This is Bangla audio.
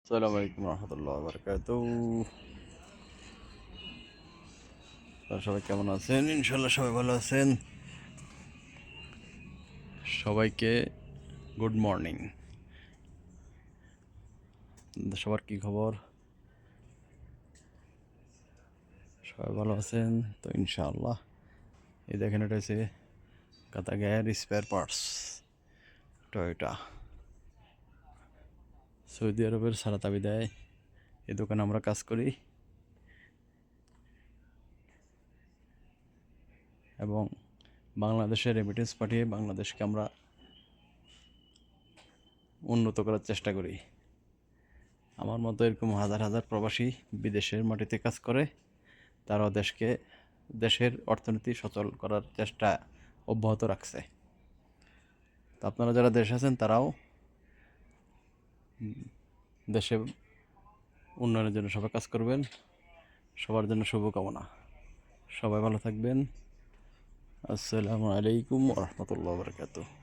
আসসালামু আলাইকুম রহমতুল্লাহ বারকাতুহ। সবাই কেমন আছেন? ইনশাল্লাহ সবাই ভালো আছেন। সবাইকে গুড মর্নিং। সবার কি খবর? সবাই ভালো আছেন তো ইনশাআল্লাহ। এই দেখেন, এটা হচ্ছে কাতাগায়ের স্পেয়ার পার্টস টয়োটা। সৌদি আরবের সারা তাবি দেয় এই দোকানে আমরা কাজ করি এবং বাংলাদেশে রেমিটেন্স পাঠিয়ে বাংলাদেশকে আমরা উন্নত করার চেষ্টা করি। আমার মতো এরকম হাজার হাজার প্রবাসী বিদেশের মাটিতে কাজ করে, তারাও দেশের অর্থনীতি সচল করার চেষ্টা অব্যাহত রাখছে। তো আপনারা যারা দেশে আছেন তারাও দেশে উন্নয়নের জন্য সবাই কাজ করবেন। সবার জন্য শুভকামনা। সবাই ভালো থাকবেন। আসসালামু আলাইকুম ওয়া রাহমাতুল্লাহি ওয়া বারাকাতুহু।